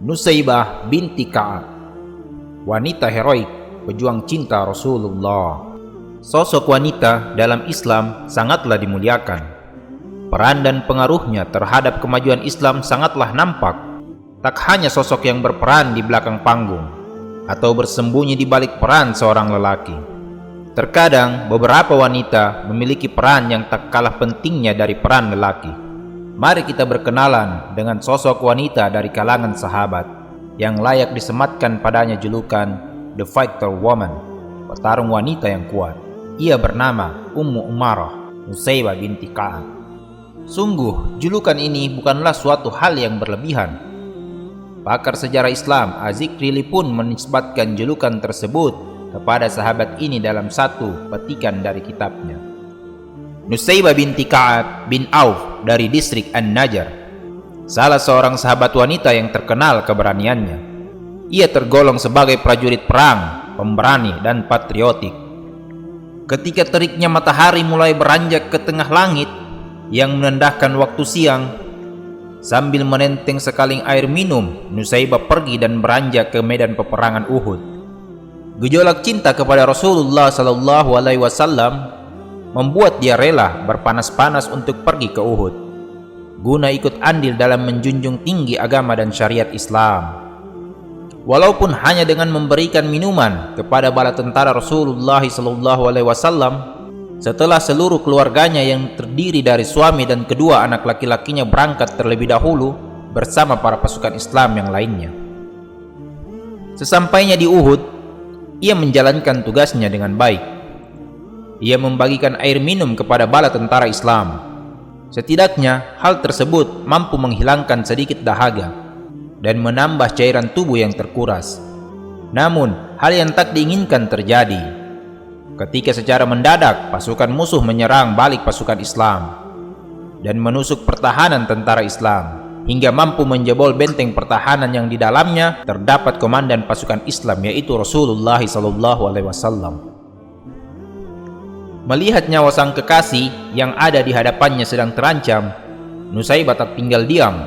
Nusaybah binti Ka'ab, wanita heroik, pejuang cinta Rasulullah. Sosok wanita dalam Islam sangatlah dimuliakan. Peran dan pengaruhnya terhadap kemajuan Islam sangatlah nampak. Tak hanya sosok yang berperan di belakang panggung atau bersembunyi di balik peran seorang lelaki. Terkadang beberapa wanita memiliki peran yang tak kalah pentingnya dari peran lelaki. Mari kita berkenalan dengan sosok wanita dari kalangan sahabat yang layak disematkan padanya julukan The Fighter Woman, petarung wanita yang kuat. Ia bernama Ummu Umarah Nusaybah binti Ka'ab. Sungguh, julukan ini bukanlah suatu hal yang berlebihan. Pakar sejarah Islam Az-Zikrili pun menisbatkan julukan tersebut kepada sahabat ini dalam satu petikan dari kitabnya. Nusaybah binti Ka'ab bin Auf dari distrik An-Najjar, salah seorang sahabat wanita yang terkenal keberaniannya. Ia tergolong sebagai prajurit perang, pemberani dan patriotik. Ketika teriknya matahari mulai beranjak ke tengah langit yang menandakan waktu siang, sambil menenteng sekaling air minum, Nusaybah pergi dan beranjak ke medan peperangan Uhud. Gejolak cinta kepada Rasulullah SAW membuat dia rela berpanas-panas untuk pergi ke Uhud, guna ikut andil dalam menjunjung tinggi agama dan syariat Islam. Walaupun hanya dengan memberikan minuman kepada bala tentara Rasulullah SAW, setelah seluruh keluarganya yang terdiri dari suami dan kedua anak laki-lakinya berangkat terlebih dahulu bersama para pasukan Islam yang lainnya. Sesampainya di Uhud, ia menjalankan tugasnya dengan baik. Ia membagikan air minum kepada bala tentara Islam. Setidaknya hal tersebut mampu menghilangkan sedikit dahaga dan menambah cairan tubuh yang terkuras. Namun hal yang tak diinginkan terjadi ketika secara mendadak pasukan musuh menyerang balik pasukan Islam dan menusuk pertahanan tentara Islam hingga mampu menjebol benteng pertahanan yang di dalamnya terdapat komandan pasukan Islam, yaitu Rasulullah SAW. Melihat nyawa sang kekasih yang ada di hadapannya sedang terancam, Nusaybah tak tinggal diam.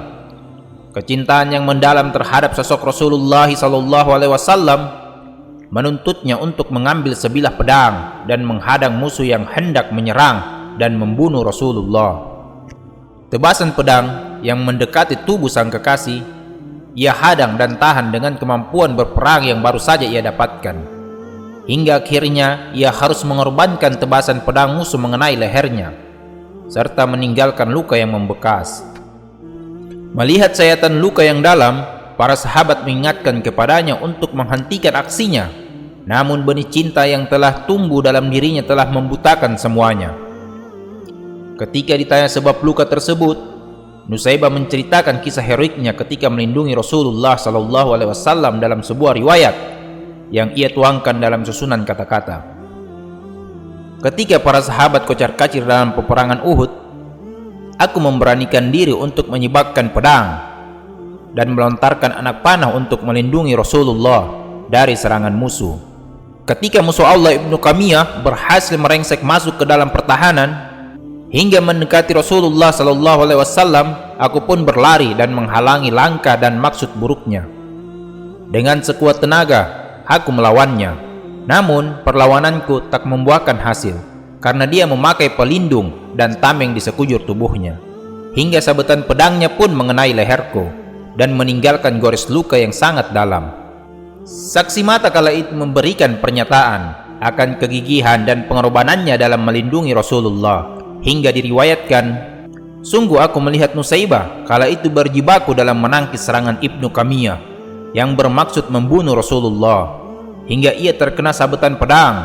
Kecintaan yang mendalam terhadap sosok Rasulullah SAW menuntutnya untuk mengambil sebilah pedang dan menghadang musuh yang hendak menyerang dan membunuh Rasulullah. Tebasan pedang yang mendekati tubuh sang kekasih, ia hadang dan tahan dengan kemampuan berperang yang baru saja ia dapatkan. Hingga akhirnya ia harus mengorbankan tebasan pedang musuh mengenai lehernya, serta meninggalkan luka yang membekas. Melihat sayatan luka yang dalam, para sahabat mengingatkan kepadanya untuk menghentikan aksinya. Namun benih cinta yang telah tumbuh dalam dirinya telah membutakan semuanya. Ketika ditanya sebab luka tersebut, Nusaybah menceritakan kisah heroiknya ketika melindungi Rasulullah SAW dalam sebuah riwayat yang ia tuangkan dalam susunan kata-kata. Ketika para sahabat kocar-kacir dalam peperangan Uhud, aku memberanikan diri untuk menyibakkan pedang dan melontarkan anak panah untuk melindungi Rasulullah dari serangan musuh. Ketika musuh Allah Ibnu Qamiyah berhasil merengsek masuk ke dalam pertahanan hingga mendekati Rasulullah SAW, aku pun berlari dan menghalangi langkah dan maksud buruknya. Dengan sekuat tenaga aku melawannya, namun perlawananku tak membuahkan hasil karena dia memakai pelindung dan tameng di sekujur tubuhnya, hingga sabetan pedangnya pun mengenai leherku dan meninggalkan gores luka yang sangat dalam. Saksi mata kala itu memberikan pernyataan akan kegigihan dan pengorbanannya dalam melindungi Rasulullah, hingga diriwayatkan, sungguh aku melihat Nusaybah kala itu berjibaku dalam menangkis serangan Ibnu Qamiyah yang bermaksud membunuh Rasulullah, hingga ia terkena sabetan pedang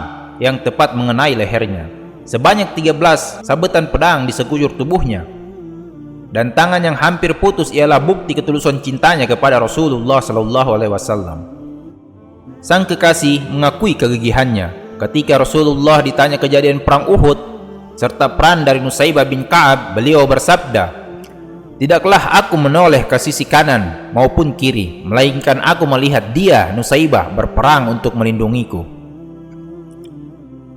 yang tepat mengenai lehernya. Sebanyak 13 sabetan pedang di sekujur tubuhnya. Dan tangan yang hampir putus ialah bukti ketulusan cintanya kepada Rasulullah SAW. Sang kekasih mengakui kegigihannya ketika Rasulullah ditanya kejadian perang Uhud serta peran dari Nusaybah bin Ka'ab. Beliau bersabda, "Tidaklah aku menoleh ke sisi kanan maupun kiri, melainkan aku melihat dia, Nusaybah, berperang untuk melindungiku."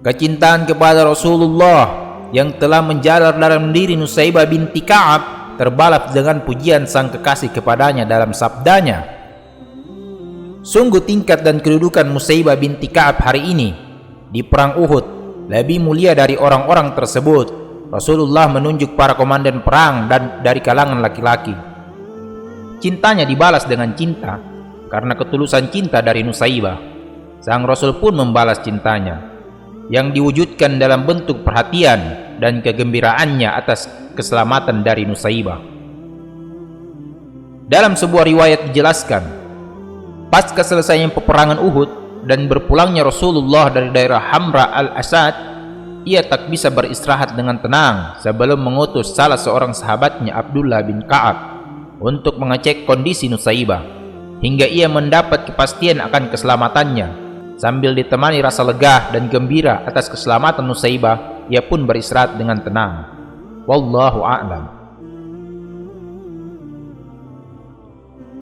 Kecintaan kepada Rasulullah yang telah menjalar dalam diri Nusaybah binti Ka'ab terbalap dengan pujian sang kekasih kepadanya dalam sabdanya, Sungguh tingkat dan kedudukan Nusaybah binti Ka'ab hari ini di perang Uhud lebih mulia dari orang-orang tersebut. Rasulullah menunjuk para komandan perang dan dari kalangan laki-laki. Cintanya dibalas dengan cinta karena ketulusan cinta dari Nusaybah. Sang Rasul pun membalas cintanya yang diwujudkan dalam bentuk perhatian dan kegembiraannya atas keselamatan dari Nusaybah. Dalam sebuah riwayat dijelaskan, pasca selesainya peperangan Uhud dan berpulangnya Rasulullah dari daerah Hamra al-Asad, ia tak bisa beristirahat dengan tenang sebelum mengutus salah seorang sahabatnya, Abdullah bin Ka'ab, untuk mengecek kondisi Nusaybah hingga ia mendapat kepastian akan keselamatannya. Sambil ditemani rasa lega dan gembira atas keselamatan Nusaybah, ia pun beristirahat dengan tenang. Wallahu a'lam.